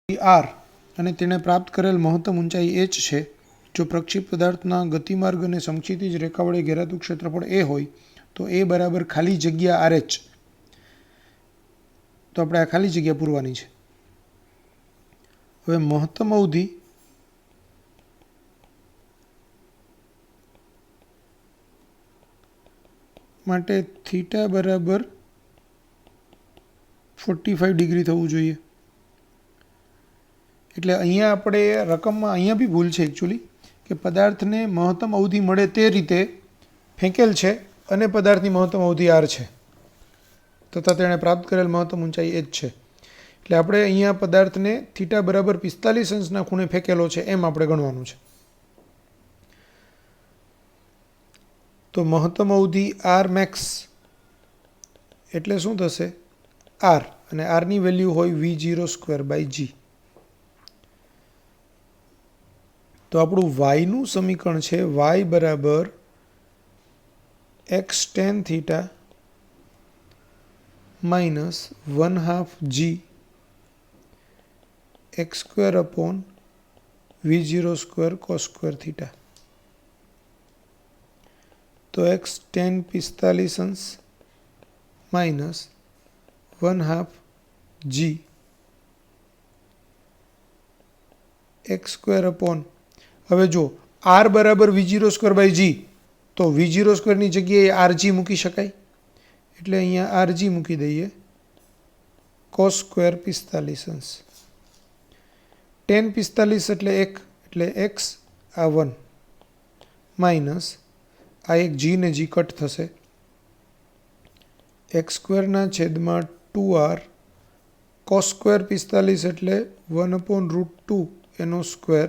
Are અને તેણે પ્રાપ્ત કરેલ મહત્તમ ઊંચાઈ h છે। જો પ્રક્ષેપ પદાર્થના ગતિમાર્ગ અને સમક્ષિતિજ રેખા વડે ઘેરાતું ક્ષેત્રફળ a હોય તો a બરાબર ખાલી જગ્યા RH। તો આપણે આ ખાલી જગ્યા પૂરવાની છે। હવે મહત્તમ અવધિ માટે થીટા બરાબર 45 ડિગ્રી થવું જોઈએ। એટલે અહીંયા આપણે રકમમાં અહીંયા બી ભૂલ છે એકચ્યુઅલી કે પદાર્થને મહત્તમ અવધિ મળે તે રીતે ફેંકેલ છે અને પદાર્થની મહત્તમ અવધિ r છે તથા તેણે પ્રાપ્ત કરેલ મહત્તમ ઊંચાઈ h છે। એટલે આપણે અહીંયા પદાર્થને થીટા બરાબર 45 અંશના ખૂણે ફેંકેલો છે એમ આપણે ગણવાનું છે। તો મહત્તમ અવધિ r મેક્સ એટલે શું થશે r અને r ની વેલ્યુ હોય v02/g। તો આપણું y નું સમીકરણ છે y બરાબર x tan theta minus 1/2 g x square upon v0 square cos square theta। तो x tan 45 अंश minus 1/2 g x square upon હવે જો r બરાબર v0 સ્ક્વેર બાય g તો v0 સ્ક્વેરની જગ્યાએ rg મૂકી શકાય એટલે અહીંયા rg મૂકી દઈએ cos સ્ક્વેર 45 અંશ tan 45 એટલે 1 એટલે x આ 1 માઇનસ આ એક g ને g કટ થશે x સ્ક્વેરના છેદમાં 2r cos સ્ક્વેર 45 એટલે 1/√2 એનો સ્ક્વેર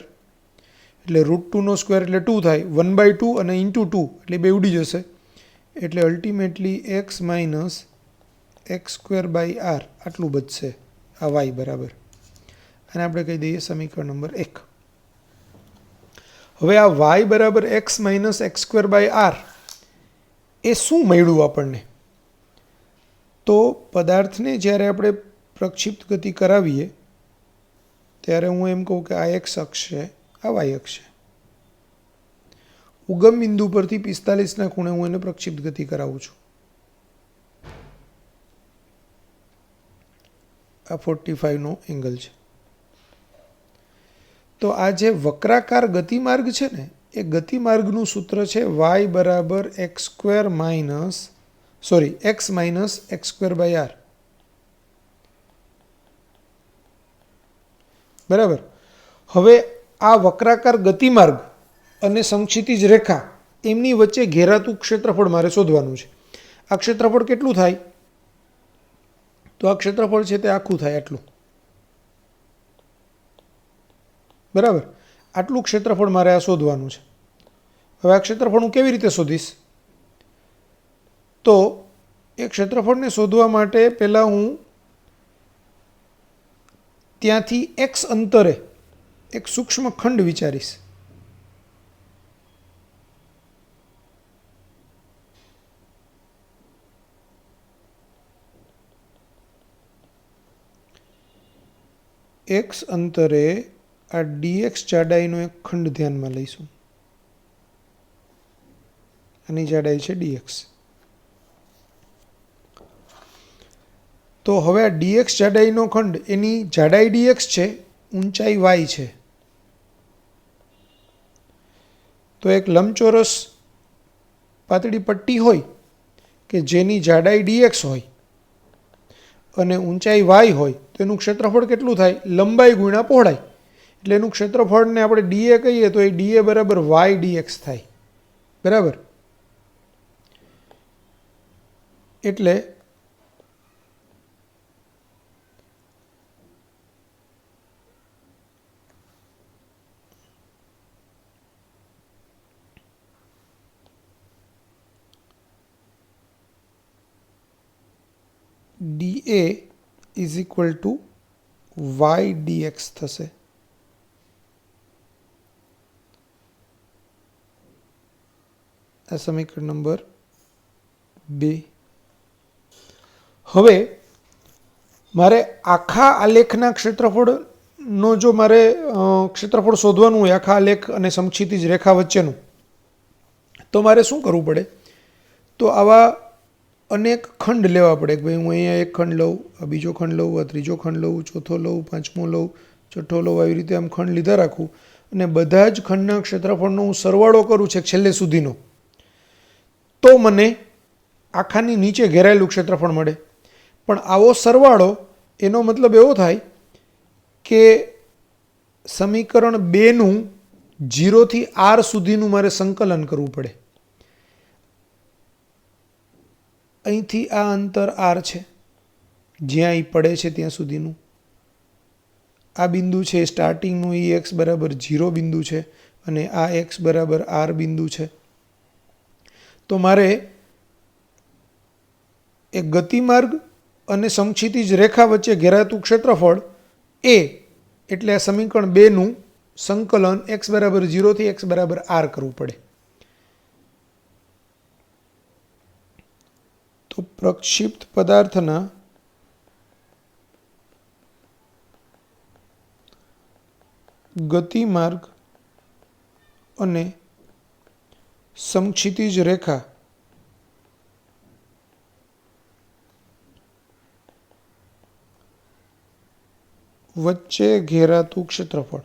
એટલે √2 નો સ્ક્વેર એટલે 2 થાય 1/2 અને ઇન્ટુ 2 એટલે બે ઉડી જશે એટલે ultimately x minus x square by r આટલું બચશે આ y બરાબર અને આપણે કહી દઈએ સમીકરણ નંબર 1। હવે આ y બરાબર x minus x square by r એ શું મળ્યું આપણને તો પદાર્થને જ્યારે આપણે પ્રક્ષિપ્ત ગતિ કરાવીએ ત્યારે હું એમ કહું કે આ x અક્ષ છે આ y અક્ષ છે ઉગમ બિંદુ પરથી 45 ના ખૂણે હું એને પ્રક્ષિપ્ત ગતિ કરાવું છું આ 45 નો એંગલ છે। તો આ જે વક્રાકાર ગતિમાર્ગ છે ને એ ગતિમાર્ગનું સૂત્ર છે y બરાબર x minus x square by r બરાબર। હવે આ વક્રાકાર ગતિમાર્ગ અને સમક્ષિતિજ રેખા એમની વચ્ચે ઘેરાતું ક્ષેત્રફળ મારે શોધવાનું છે। આ ક્ષેત્રફળ કેટલું થાય તો આ ક્ષેત્રફળ છે તે આખું થાય આટલું બરાબર આટલું ક્ષેત્રફળ મારે આ શોધવાનું છે। હવે આ ક્ષેત્રફળ હું કેવી રીતે શોધીશ તો એ ક્ષેત્રફળને શોધવા માટે પહેલા હું ત્યાંથી x અંતરે એક સૂક્ષ્મ ખંડ વિચારીશ x અંતરે આ dx જાડાઈનો એક ખંડ ધ્યાનમાં લઈશું આની જાડાઈ છે dx। તો હવે આ dx જાડાઈનો ખંડ એની જાડાઈ dx છે ઊંચાઈ y છે તો એક લંબચોરસ પાતળી પટ્ટી હોય કે જેની જાડાઈ dx હોય અને ઊંચાઈ y હોય તો એનું ક્ષેત્રફળ કેટલું થાય લંબાઈ ગુણ્યા પહોળાઈ એટલે એનું ક્ષેત્રફળને આપણે dA કહીએ તો એ dA બરાબર y dx થાય બરાબર। એટલે dA is equal to y dx થશે। આ સમીકરણ નંબર 2। હવે મારે આખા આલેખના ક્ષેત્રફળ નો જો મારે ક્ષેત્રફળ શોધવાનું હોય આખા આલેખ અને સમક્ષિતિજ રેખા વચ્ચેનું, તો મારે શું કરવું પડે? તો આવા અનેક ખંડ લેવા પડે કે ભાઈ હું અહીંયા એક ખંડ લઉં, આ બીજો ખંડ લઉં, આ ત્રીજો ખંડ લઉં, ચોથો લઉં, પાંચમો લઉં, છઠ્ઠો લઉં, આવી રીતે આમ ખંડ લીધા રાખું અને બધા જ ખંડના ક્ષેત્રફળનો હું સરવાળો કરું છે છેલ્લે સુધીનો, તો મને આખાની નીચે ઘેરાયેલું ક્ષેત્રફળ મળે. પણ આવો સરવાળો એનો મતલબ એવો થાય કે સમીકરણ 2નું 0 થી r સુધીનું મારે સંકલન કરવું પડે. અહીંથી આ અંતર r છે, જ્યાં એ પડે છે ત્યાં સુધીનું. આ બિંદુ છે સ્ટાર્ટિંગનું, એ x બરાબર 0 બિંદુ છે અને આ x બરાબર r બિંદુ છે. તો મારે એક ગતિમાર્ગ અને સમક્ષિતિજ રેખા વચ્ચે ઘેરાતું ક્ષેત્રફળ એ એટલે આ સમીકરણ 2નું સંકલન x બરાબર 0 થી x બરાબર r કરવું પડે. તો પ્રક્ષિપ્ત પદાર્થના ગતિમાર્ગ અને સમક્ષિતિજ રેખા વચ્ચે ઘેરાતું ક્ષેત્રફળ.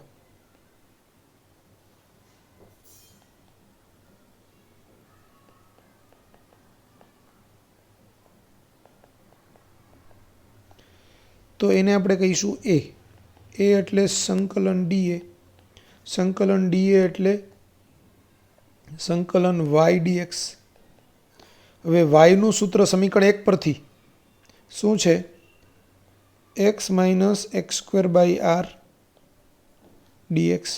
તો એને આપણે કહીશું એ એટલે સંકલન ડીએ, સંકલન ડીએ એટલે સંકલન y dx. હવે yનું સૂત્ર સમીકરણ 1 પરથી શું છે? x minus x square by r dx.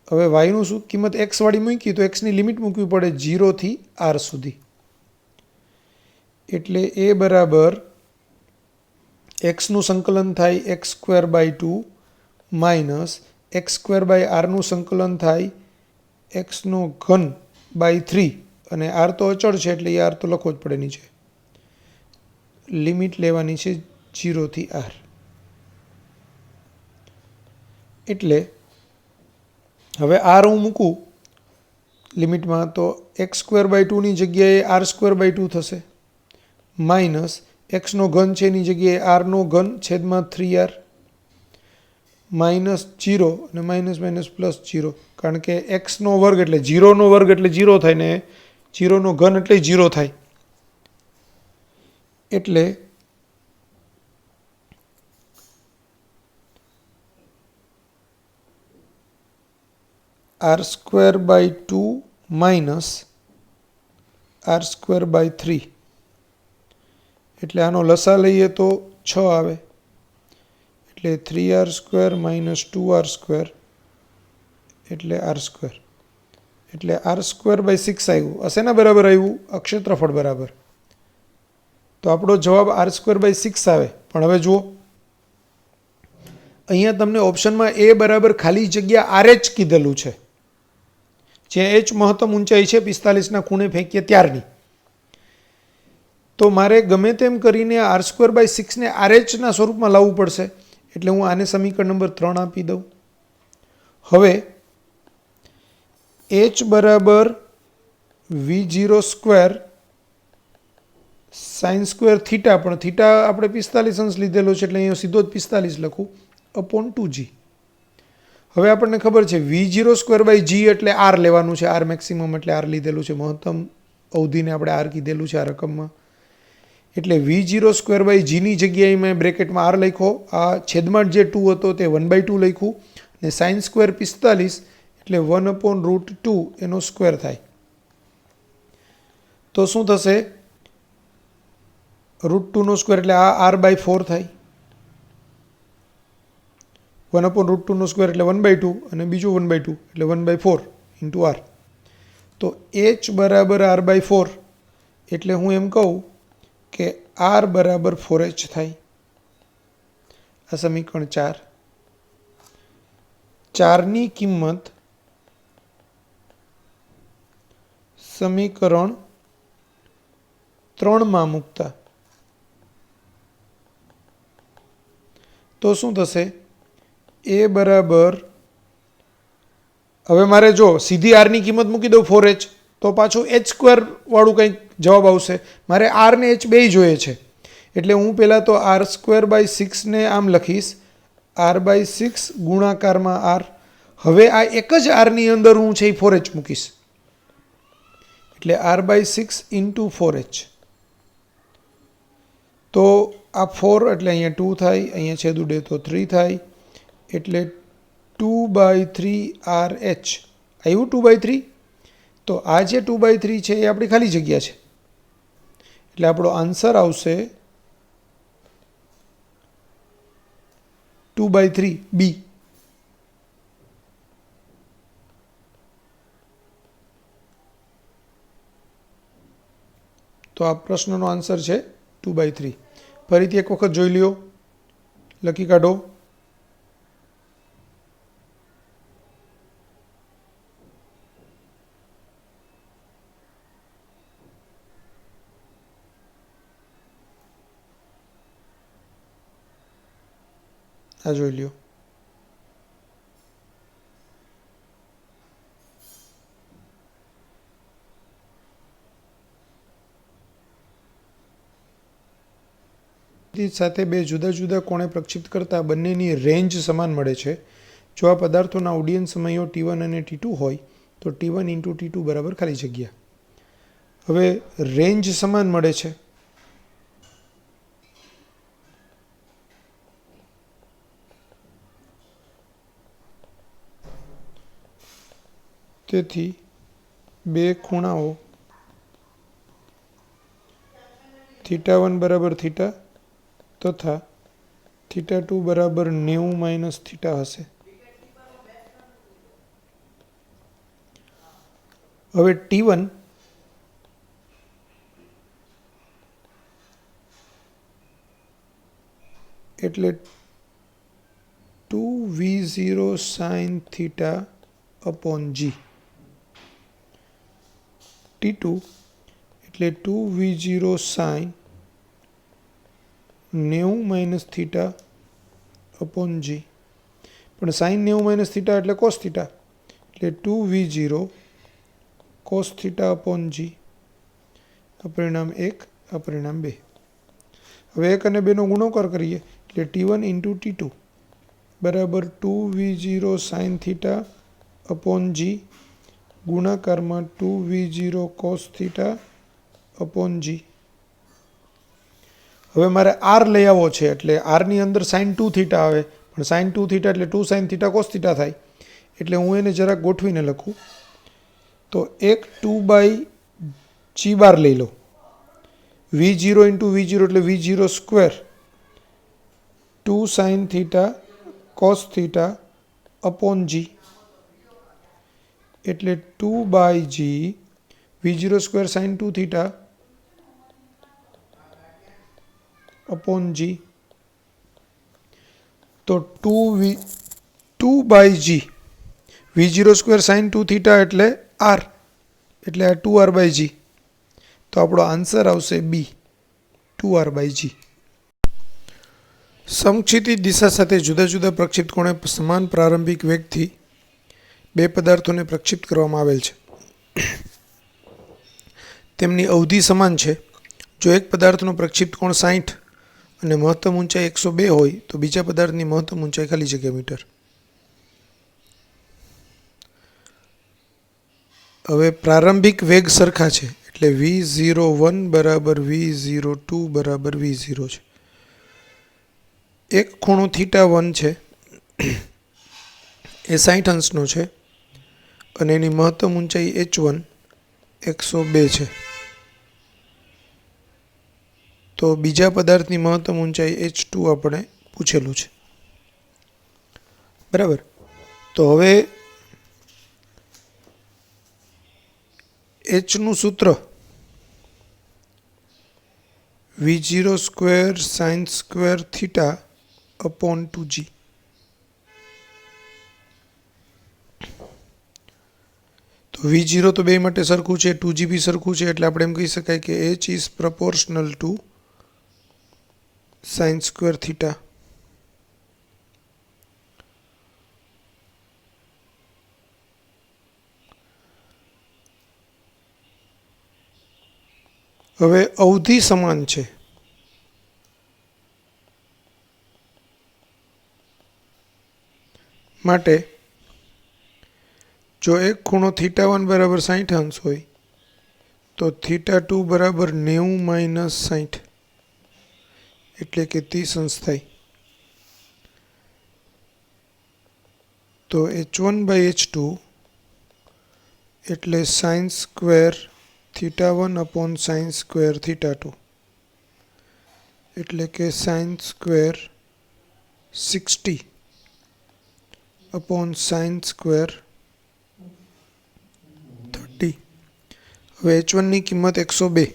હવે yનું શું કિંમત x વાળી મૂકી તો xની લિમિટ મૂકવી પડે 0 થી r સુધી. એટલે એ બરાબર એક્સનું સંકલન થાય x square by 2 minus x square by આરનું સંકલન થાય એક્સનો ઘન બાય 3 અને આર તો અચળ છે એટલે એ આર તો લખવો જ પડે નીચે. લિમિટ લેવાની છે 0 થી r. એટલે હવે r હું મૂકું લિમિટમાં તો એક્સ સ્ક્વેર બાય 2ની જગ્યાએ આર સ્ક્વેર બાય 2 થશે, માઇનસ એક્સનો ઘન છે એની જગ્યાએ આરનો ઘન છેદમાં 3r, માઇનસ 0 અને માઇનસ માઇનસ પ્લસ 0, કારણ કે એક્સનો વર્ગ એટલે 0નો વર્ગ એટલે 0 થાય ને 0નો ઘન એટલે 0 થાય. એટલે r square by 2 minus r square by 3, એટલે આનો લસા લઈએ તો 6 આવે, એટલે 3r square minus 2r square એટલે r સ્ક્વેર, એટલે r સ્ક્વેર બાય 6 આવ્યું. આ શેના બરાબર આવ્યું? ક્ષેત્રફળ બરાબર. તો આપણો જવાબ r સ્ક્વેર બાય 6 આવે. પણ હવે જુઓ અહીંયા તમને ઓપ્શનમાં એ બરાબર ખાલી જગ્યા RH કીધેલું છે, જ્યાં h મહત્તમ ઊંચાઈ છે 45ના ખૂણે ફેંકીએ ત્યારની. તો મારે ગમે તેમ કરીને r સ્ક્વેર બાય 6ને RH ના સ્વરૂપમાં લાવવું પડશે. એટલે હું આને સમીકરણ નંબર 3 આપી દઉં. હવે h બરાબર v0 square sine square theta, પણ થીટા આપણે 45 અંશ લીધેલો છે એટલે અહીંયા સીધો જ 45 લખું, અપોન 2g. હવે આપણને ખબર છે v0 સ્ક્વેર બાય g એટલે r લેવાનું છે, r મેક્સિમમ એટલે r લીધેલું છે, મહત્તમ અવધિને આપણે r કીધેલું છે આ રકમમાં. એટલે v0 સ્ક્વેર બાય જીની જગ્યાએ મેં બ્રેકેટમાં r લખ્યો, આ છેદમાં જે 2 હતો તે 1/2 લખ્યું, અને સાઇન સ્ક્વેર 45 એટલે 1/√2 એનો સ્ક્વેર થાય. તો શું થશે? √2 નો સ્ક્વેર એટલે આ r/4 થાય, 1/√2 નો સ્ક્વેર એટલે 1/2 અને બીજું 1/2 એટલે 1/4 ઇન્ટુ r. તો h બરાબર r/4 એટલે હું એમ કહું કે r બરાબર 4h થાય. આ સમીકરણ 4. 4ની કિંમત સમીકરણ 3માં મૂકતા તો શું થશે? એ બરાબર, હવે મારે જો સીધી આરની કિંમત મૂકી દઉં 4h તો પાછું h² વાળું કંઈક જવાબ આવશે. મારે આર ને h બેય જોઈએ છે, એટલે હું પહેલાં તો r²/6 ને આમ લખીશ, r/6 ગુણાકારમાં r. હવે આ એક જ આરની અંદર હું છે એ 4h મૂકીશ, એટલે r/6 × 4h. તો આ 4 એટલે અહીંયા 2 થાય, અહીંયા છેદ ઉડે તો 3 થાય, એટલે 2/3 RH આવ્યું. 2/3. તો આ જે 2/3 છે એ આપણી ખાલી જગ્યા છે, એટલે આપણો આન્સર આવશે 2/3 B. તો આ પ્રશ્નનો આન્સર છે 2/3. ફરીથી એક વખત જોઈ લ્યો, લખી કાઢો. આ જોઈ લ્યો. સાથે બે જુદા જુદા કોણે પ્રક્ષેપિત કરતા બંનેની રેન્જ સમાન મળે છે. જો આ પદાર્થોના ઉડ્ડયન સમયો T1 અને T2 હોય તો T1 × T2 બરાબર ખાલી જગ્યા. હવે રેન્જ સમાન મળે છે, તેથી બે ખૂણાઓ θ1 બરાબર θ તથા θ2 બરાબર 90 - θ હશે. હવે T1 એટલે 2V0 sin θ/g, T2 એટલે 2V0 sin 90 - θ/g. પણ sin 90 - θ એટલે cos θ, એટલે 2V0 cos θ/g. આ પરિણામ 1, આ પરિણામ 2. હવે 1 અને 2 નો ગુણાકાર કરીએ, એટલે T1 × T2 બરાબર 2V0 sin θ/g ગુણાકારમાં 2V0 cos θ/g. હવે મારે r લઈ આવવો છે, એટલે r ની અંદર sin 2θ આવે, પણ sin 2θ એટલે 2 sin θ cos θ થાય, એટલે હું એને જરાક ગોઠવીને લખું. તો એક 2/g લઈ લો. V0 × V0 એટલે V0², 2 sin θ cos θ/g એટલે 2/g V0² sin 2θ / g. તો 2/g V0² sin 2θ એટલે r, એટલે આ 2r/g. તો આપણો આન્સર આવશે B, 2r/g. સમક્ષિતિજ દિશા સાથે જુદા જુદા પ્રક્ષેપિત કોણે સમાન પ્રારંભિક વેગથી બે પદાર્થોને પ્રક્ષેપિત કરવામાં આવેલ છે. તેમની અવધિ સમાન છે. જો એક પદાર્થનો પ્રક્ષેપિત કોણ 60 અને મહત્તમ ઊંચાઈ 102 હોય તો બીજા પદાર્થની મહત્તમ ઊંચાઈ ખાલી જગ્યા મીટર. હવે પ્રારંભિક વેગ સરખા છે, એટલે V01 બરાબર V02 બરાબર V0 છે. એક ખૂણો θ1 છે એ 60 અંશનો છે અને એની મહત્તમ ઊંચાઈ h1 102 છે. તો બીજા પદાર્થની મહત્તમ ઊંચાઈ h2 આપણે પૂછેલું છે, બરાબર. તો હવે h નું સૂત્ર V0² sin² θ/2g. તો V0 તો બે માટે સરખું છે, 2g બી સરખું છે, એટલે આપણે એમ કહી શકાય કે h is proportional to sin² θ. હવે અવધિ સમાન છે, માટે જો એક ખૂણો θ1 બરાબર 60 અંશ હોય તો θ2 બરાબર 90 માઇનસ 60 એટલે કે 30 અંશ થાય. તો h1 બાય h2 એટલે sine square θ1 upon sine square θ2 એટલે કે sine square 60 upon sine square 30. હવે h1 ની કિંમત 102,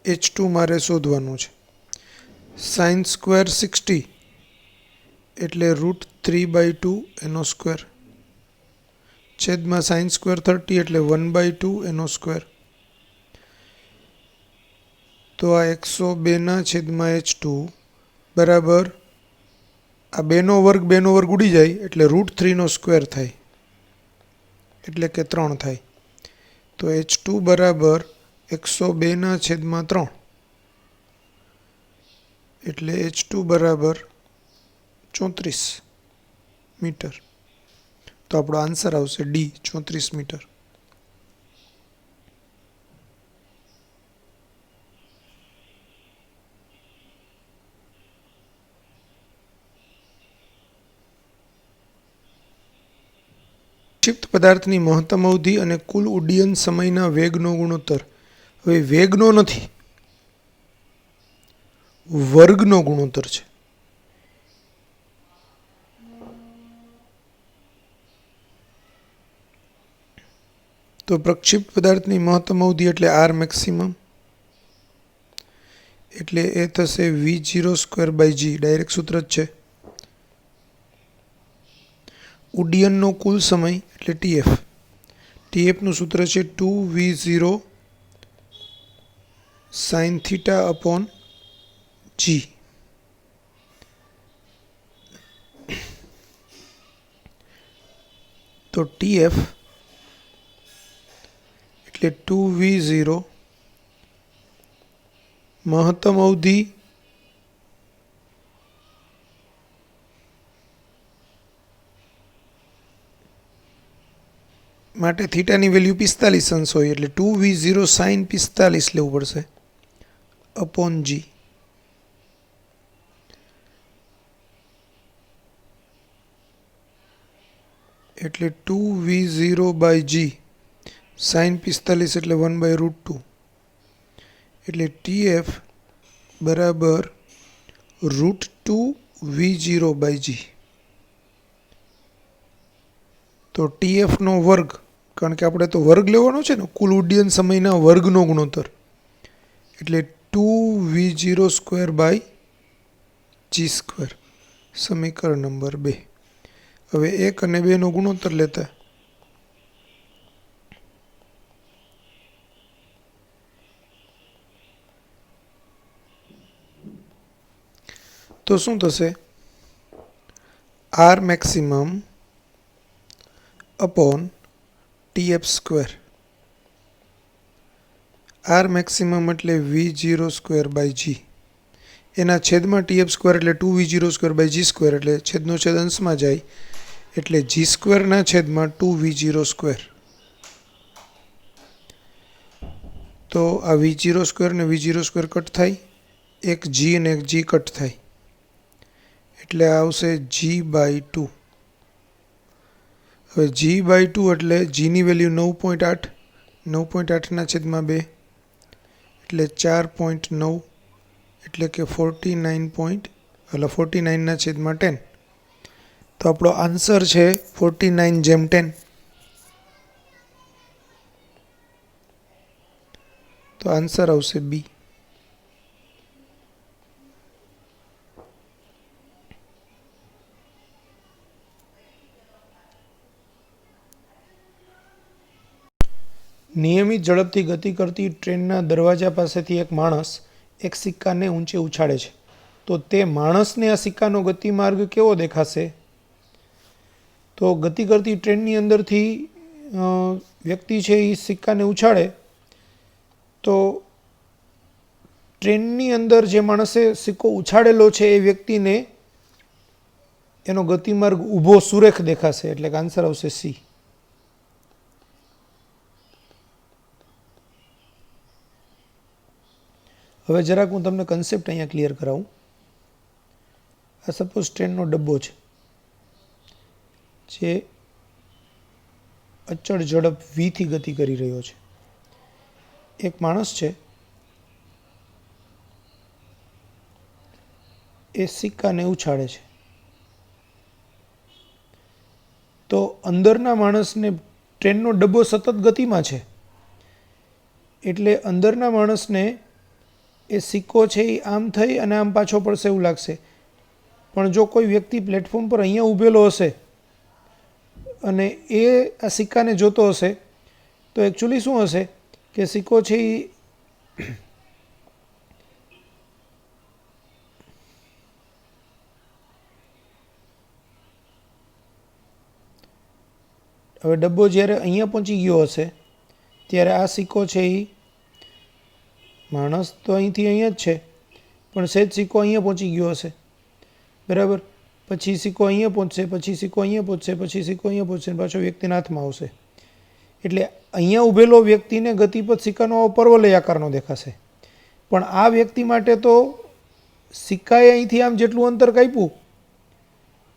h2 મારે શોધવાનું છે. સાઇન સ્ક્વેર 60 એટલે √3/2 એનો સ્ક્વેર છેદમાં સાઇન સ્ક્વેર 30 એટલે 1/2 એનો સ્ક્વેર. તો આ 102 ના છેદમાં h2 બરાબર આ 2નો વર્ગ ઉડી જાય એટલે √3 નો સ્ક્વેર થાય એટલે કે 3 થાય. તો h2 બરાબર 102 ના છેદમાં 3 એટલે h2 બરાબર 34 મીટર. તો આપણો આન્સર આવશે ડી 34 મીટર. પ્રક્ષિપ્ત પદાર્થની મહત્તમ અવધિ અને કુલ ઉડ્ડયન સમયના વેગનો ગુણોત્તર. હવે વેગનો નથી, વર્ગનો ગુણોત્તર છે. તો પ્રક્ષિપ્ત પદાર્થની મહત્તમ અવધિ એટલે આર મેક્સિમમ એટલે એ થશે v0² g. ડાયરેક્ટ સૂત્ર જ છે. ઉડ્ડયનનો કુલ સમય એટલે TF. TFનું સૂત્ર છે 2v0 sin θ અપોન g. તો TF એટલે 2v0 મહત્તમ અવધિ માટે થીટાની વેલ્યુ 45 અંશ હોય એટલે 2v0 sin 45 લેવું પડશે અપોન g. એટલે 2v0/g sin 45 એટલે 1/√2 એટલે TF બરાબર √2v0/g. તો TF નો વર્ગ, કારણ કે આપણે તો વર્ગ લેવાનો છે ને, કુલ ઉડ્ડયન સમયના વર્ગનો ગુણોત્તર એટલે 2v0²/g². સમીકરણ નંબર 2. હવે 1 અને 2 નો ગુણોત્તર લેતા તો શું થશે? R maximum upon TF². R maximum એટલે v0²/g એના છેદમાં TF² એટલે 2v0²/g² એટલે છેદનો છેદ અંશમાં જાય એટલે g² ના છેદમાં 2v0². તો આ v0² ને v0² કટ થાય, એક g અને એક g કટ થાય એટલે આવશે g/2. હવે g/2 એટલે g ની વેલ્યુ 9.8, 9.8 ના છેદમાં 2 એટલે 4.9 એટલે કે 49 ના છેદમાં 10. તો આપણો આન્સર છે 49/10. તો આન્સર આવશે બી. નિયમિત ઝડપથી ગતિ કરતી ટ્રેનના દરવાજા પાસેથી એક માણસ એક સિક્કાને ઊંચે ઉછાળે છે. તો તે માણસને આ સિક્કાનો ગતિમાર્ગ કેવો દેખાશે? તો ગતિ કરતી ટ્રેનની અંદરથી વ્યક્તિ છે એ સિક્કાને ઉછાળે તો ટ્રેનની અંદર જે માણસે સિક્કો ઉછાળેલો છે એ વ્યક્તિને એનો ગતિમાર્ગ ઊભો સુરેખ દેખાશે, એટલે કે આન્સર આવશે સી. હવે જરાક હું તમને કન્સેપ્ટ અહીંયા ક્લિયર કરાવું. આ સપોઝ ટ્રેનનો ડબ્બો છે જે અચળ ઝડપ વીથી ગતિ કરી રહ્યો છે. એક માણસ છે એ સિક્કાને ઉછાળે છે. તો અંદરના માણસને ટ્રેનનો ડબ્બો સતત ગતિમાં છે, એટલે અંદરના માણસને એ સિક્કો છે એ આમ થઈ અને આમ પાછો પડશે એવું લાગશે. પણ જો કોઈ વ્યક્તિ પ્લેટફોર્મ પર અહીંયા ઊભેલો હશે અને એ આ સિક્કાને જોતો હશે તો એકચ્યુઅલી શું હશે કે સિક્કો છે એ હવે ડબ્બો જ્યારે અહીંયા પહોંચી ગયો હશે ત્યારે આ સિક્કો છે એ માણસ તો અહીંથી અહીંયા જ છે પણ સહેજ સિક્કો અહીંયા પહોંચી ગયો હશે, બરાબર. પછી સિક્કો અહીંયા પહોંચશે, પછી સિક્કો અહીંયા પહોંચશે, પછી સિક્કો અહીંયા પહોંચશે, પાછો વ્યક્તિના હાથમાં આવશે. એટલે અહીંયા ઊભેલો વ્યક્તિને ગતિપથ સિક્કાનો પર્વલય આકારનો દેખાશે. પણ આ વ્યક્તિ માટે તો સિક્કાએ અહીંથી આમ જેટલું અંતર કાપ્યું,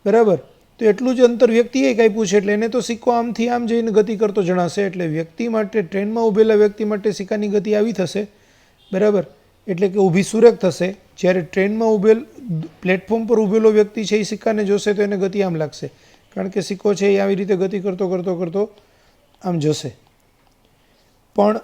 બરાબર, તો એટલું જ અંતર વ્યક્તિએ કાપ્યું છે, એટલે એને તો સિક્કો આમથી આમ જઈને ગતિ કરતો જણાશે. એટલે વ્યક્તિ માટે, ટ્રેનમાં ઊભેલા વ્યક્તિ માટે સિક્કાની ગતિ આવી થશે, બરાબર, એટલે કે ઊભી સુરેખ થશે. જ્યારે ટ્રેનમાં પ્લેટફોર્મ પર ઊભેલો વ્યક્તિ છે એ સિક્કાને જોશે તો એને ગતિ આમ લાગશે, કારણ કે સિક્કો છે એ આવી રીતે ગતિ કરતો કરતો કરતો આમ જશે. પણ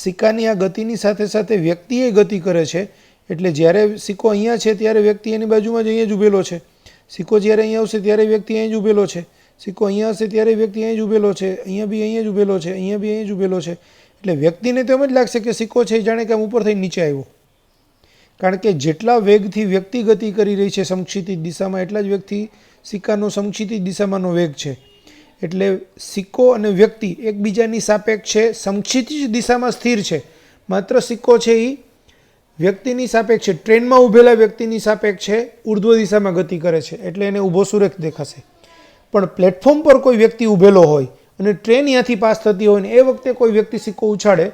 સિક્કાની આ ગતિની સાથે સાથે વ્યક્તિએ ગતિ કરે છે, એટલે જ્યારે સિક્કો અહીંયા છે ત્યારે વ્યક્તિ એની બાજુમાં જ અહીંયા જ ઊભેલો છે. સિક્કો જ્યારે અહીંયા આવશે ત્યારે વ્યક્તિ અહીં જ ઊભેલો છે. સિક્કો અહીંયા હશે ત્યારે વ્યક્તિ અહીં જ ઊભેલો છે. અહીંયા બી અહીંયા જ ઊભેલો છે, અહીંયા બી અહીં જ ઊભેલો છે. એટલે વ્યક્તિને તો એમ જ લાગશે કે સિક્કો છે જાણે કે આમ ઉપર થઈને નીચે આવ્યો, કારણ કે જેટલા વેગથી વ્યક્તિ ગતિ કરી રહી છે સમક્ષિતિજ દિશામાં એટલા જ વ્યક્તિ સિક્કાનો સમક્ષિતિજ દિશામાંનો વેગ છે. એટલે સિક્કો અને વ્યક્તિ એકબીજાની સાપેક્ષે સમક્ષિતિજ દિશામાં સ્થિર છે, માત્ર સિક્કો છે એ વ્યક્તિની સાપેક્ષે, ટ્રેનમાં ઊભેલા વ્યક્તિની સાપેક્ષે ઉર્ધ્વ દિશામાં ગતિ કરે છે, એટલે એને ઊભો સુરેખ દેખાશે. પણ પ્લેટફોર્મ પર કોઈ વ્યક્તિ ઊભેલો હોય અને ટ્રેન ત્યાંથી પાસ થતી હોય ને એ વખતે કોઈ વ્યક્તિ સિક્કો ઉછાળે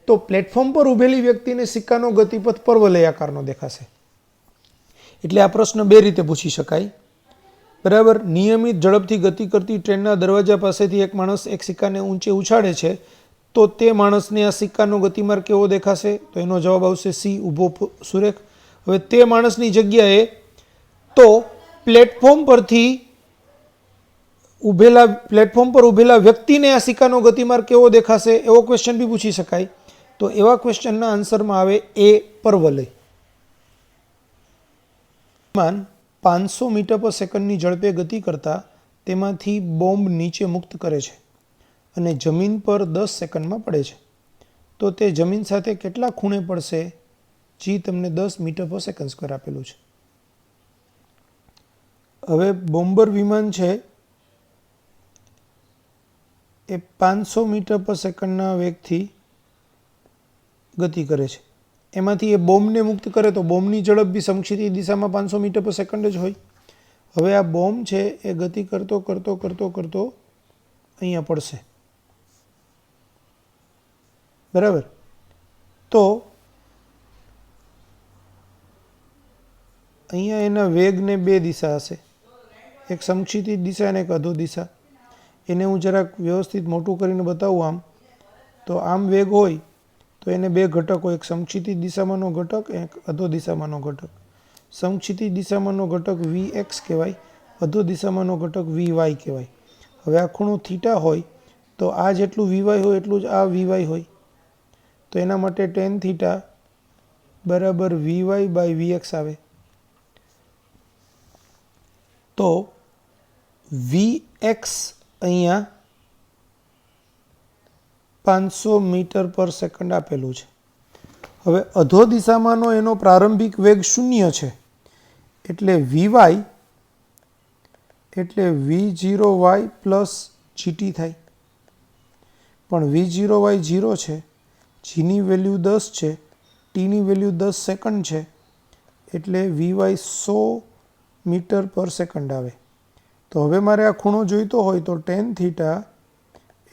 તો પ્લેટફોર્મ પર ઊભેલી વ્યક્તિને સિક્કાનો ગતિપથ પર્વલય આકારનો દેખાશે. એટલે આ પ્રશ્ન બે રીતે પૂછી શકાય, બરાબર. નિયમિત ઝડપથી ગતિ કરતી ટ્રેનના દરવાજા પાસેથી એક માણસ એક સિક્કાને ઊંચે ઉછાળે છે તો તે માણસને આ સિક્કાનો ગતિમાર્ગ કેવો દેખાશે? તો એનો જવાબ આવશે સી, ઊભો સુરેખ. હવે તે માણસની જગ્યાએ તો પ્લેટફોર્મ પર ઊભેલા વ્યક્તિને આ સિક્કાનો ગતિમાર્ગ કેવો દેખાશે એવો ક્વેશ્ચન બી પૂછી શકાય. તો એવા ક્વેશ્ચનના આન્સરમાં આવે એ, પર્વલય. 500 મીટર પર સેકન્ડની ઝડપે ગતિ કરતા તેમાંથી બોમ્બ નીચે મુક્ત કરે છે અને જમીન પર 10 સેકન્ડમાં પડે છે, તો તે જમીન સાથે કેટલા ખૂણે પડશે? જી તમને 10 મીટર પર સેકન્ડ સ્ક્વેર આપેલું છે. હવે બોમ્બર વિમાન છે એ 500 મીટર પર સેકન્ડના વેગથી ગતિ કરે છે. એમાંથી એ બોમ્બને મુક્ત કરે તો બોમ્બની ઝડપ બી સમક્ષિતિજ દિશામાં 500 મીટર પર સેકન્ડ જ હોય. હવે આ બોમ્બ છે એ ગતિ કરતો કરતો કરતો કરતો અહીંયા પડશે, બરાબર. તો અહીંયા એના વેગને બે દિશા હશે, એક સમક્ષિતિજ દિશા અને એક અધો દિશા. એને હું જરાક વ્યવસ્થિત મોટું કરીને બતાવું આમ, તો આમ વેગ હોય તો એને બે ઘટક હોય, એક સમક્ષિતિજ દિશામાંનો ઘટક, એક અધો દિશામાંનો ઘટક. સમક્ષિતિજ દિશામાંનો ઘટક Vx કહેવાય, અધો દિશામાંનો ઘટક Vy કહેવાય. હવે આ ખૂણો થીટા હોય તો આ જેટલું Vy હોય એટલું જ આ Vy હોય, તો એના માટે tan થીટા બરાબર Vy/Vx આવે. તો Vx અહીંયા 500 મીટર પર સેકન્ડ આપેલું છે. હવે અધો દિશામાંનો એનો પ્રારંભિક વેગ 0 છે, એટલે Vy એટલે V0y પ્લસ GT થાય. પણ V0y 0 છે જીની વેલ્યુ 10 છે, ટીની વેલ્યુ 10 સેકન્ડ છે, એટલે વીવાય 100 મીટર પર સેકન્ડ આવે. તો હવે મારે આ ખૂણો જોઈતો હોય તો ટેન થીટા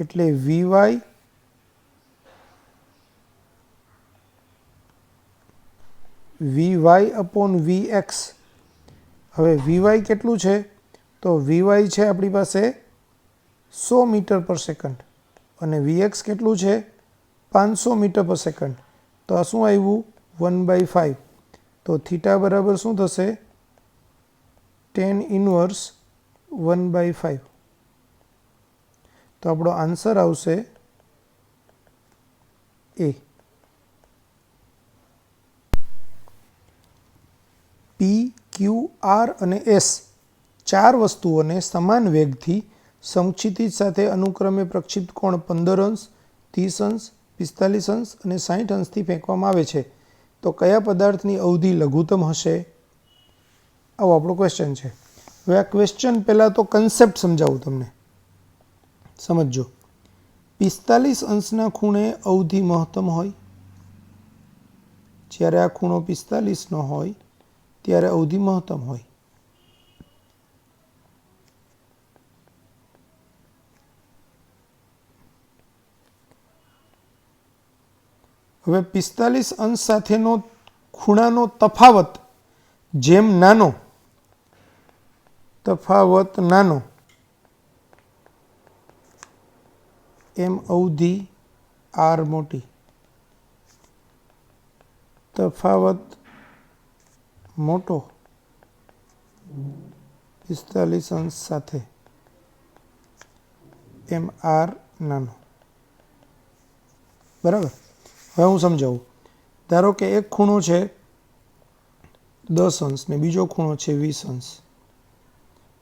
એટલે વીવાય અપોન વીએક્સ. હવે વીવાય કેટલું છે? તો વીવાય છે આપણી પાસે 100 મીટર પર સેકન્ડ અને વીએક્સ કેટલું છે? 500 મીટર પર સેકન્ડ. તો આ શું આવ્યું? 1/5. તો થીટા બરાબર શું થશે? tan inverse 1/5. તો આપણો આન્સર આવશે એ. પી, ક્યુ, આર અને એસ 4 વસ્તુઓને સમાન વેગથી સમક્ષિતિજ સાથે અનુક્રમે પ્રક્ષિપ્ત કોણ 15 અંશ, 30 અંશ, 45 અંશ અને 60 અંશથી ફેંકવામાં આવે છે. તો કયા પદાર્થની અવધિ લઘુત્તમ હશે? આવો આપણો ક્વેશ્ચન છે. હવે આ ક્વેશ્ચન પહેલાં તો કન્સેપ્ટ સમજાવું તમને, સમજજો. 45 અંશના ખૂણે અવધિ મહત્તમ હોય. જ્યારે આ ખૂણો 45નો હોય ત્યારે અવધિ મહત્તમ હોય. હવે 45 અંશ સાથેનો ખૂણાનો તફાવત જેમ નાનો એમ અવધિ આર મોટી. તફાવત મોટો 45 અંશ સાથે એમ આર નાનો. બરાબર. હવે હું સમજાવું. ધારો કે એક ખૂણો છે 10 અંશ ને બીજો ખૂણો છે 20 અંશ.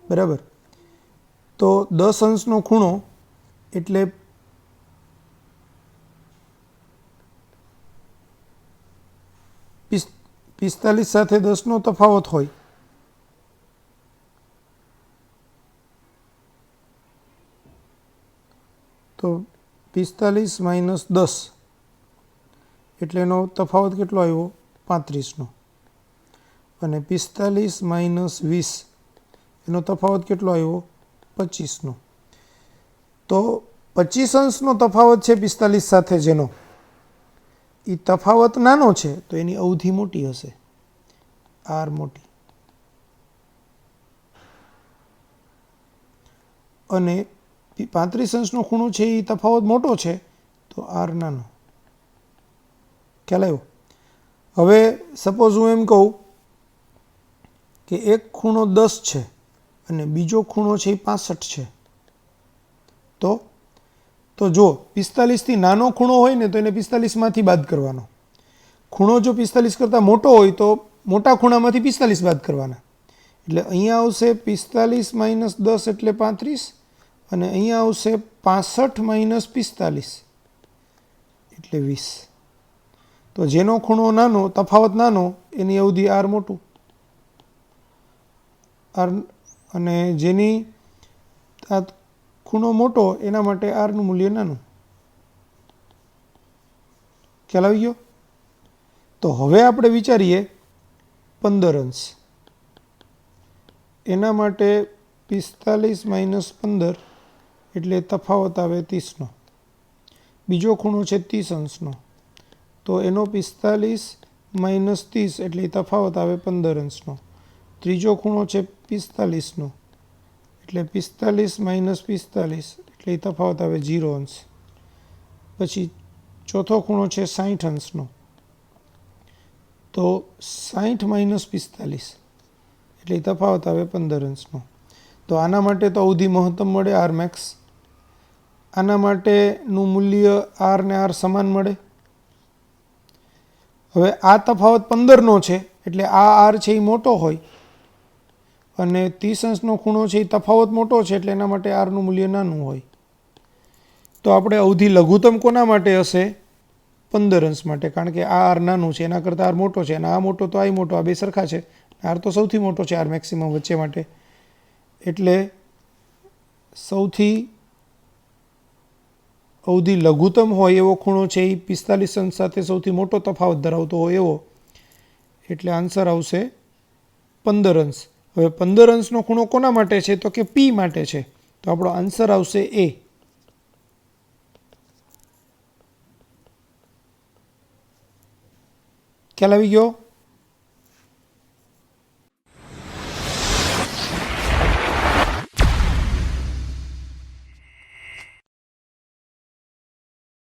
બરાબર. તો 10 અંશનો ખૂણો એટલે 45 સાથે 10નો તફાવત હોય. તો 45 માઇનસ 10 એટલે એનો તફાવત કેટલો આવ્યો? 35નો. અને 45 માઇનસ 20 એનો તફાવત કેટલો આવ્યો? 25નો. તો 25 અંશનો તફાવત છે 45 સાથે, જેનો એ તફાવત નાનો છે તો એની અવધિ મોટી હશે, આર મોટી. અને 35 અંશનો ખૂણો છે એ તફાવત મોટો છે તો આર નાનો. ખ્યાલ આવ્યો? હવે સપોઝ હું એમ કહું કે એક ખૂણો 10 છે અને બીજો ખૂણો છે એ 65 છે. તો જો 45થી નાનો ખૂણો હોય ને તો એને 45માંથી બાદ કરવાનો. ખૂણો જો 45 કરતાં મોટો હોય તો મોટા ખૂણામાંથી 45 બાદ કરવાના. એટલે અહીંયા આવશે 45 માઇનસ 10 એટલે 35 અને અહીંયા આવશે 65 માઇનસ 45 એટલે 20. તો જેનો ખૂણો નાનો, તફાવત નાનો, એની અવધિ આર મોટું. આર અને જેની આ ખૂણો મોટો એના માટે આરનું મૂલ્ય નાનું. ખ્યાલ આવી ગયો? તો હવે આપણે વિચારીએ 15 અંશ. એના માટે 45 માઇનસ 15 એટલે તફાવત આવે 30નો. બીજો ખૂણો છે 30 અંશનો તો એનો 45 માઇનસ 30 એટલે તફાવત આવે 15 અંશનો. ત્રીજો ખૂણો છે 45નો એટલે 45 માઇનસ 45 એટલે તફાવત આવે 0 અંશ. પછી ચોથો ખૂણો છે 60 અંશનો તો 60 માઇનસ 45 એટલે તફાવત આવે 15 અંશનો. તો આના માટે તો અવધિ મહત્તમ મળે, આર મેક્સ. આના માટેનું મૂલ્ય આર ને આર સમાન મળે. હવે આ તફાવત 15નો છે એટલે આ આર છે એ મોટો હોય અને 30 અંશનો ખૂણો છે એ તફાવત મોટો છે એટલે એના માટે આરનું મૂલ્ય નાનું હોય. તો આપણે અવધિ લઘુત્તમ કોના માટે હશે? 15 અંશ માટે, કારણ કે આ આર નાનું છે એના કરતાં આર મોટો છે અને આ મોટો તો આ મોટો, આ બે સરખા છે. આર તો સૌથી મોટો છે આર મેક્સિમમ વચ્ચે માટે, એટલે સૌથી અવધિ લઘુત્તમ હોય એવો ખૂણો છે એ 45 અંશ સાથે સૌથી મોટો તફાવત ધરાવતો હોય એવો, એટલે આન્સર આવશે 15 અંશ. હવે 15 અંશનો ખૂણો કોના માટે છે? તો કે પી માટે છે. તો આપણો આન્સર આવશે એ. ખ્યાલ આવી ગયો?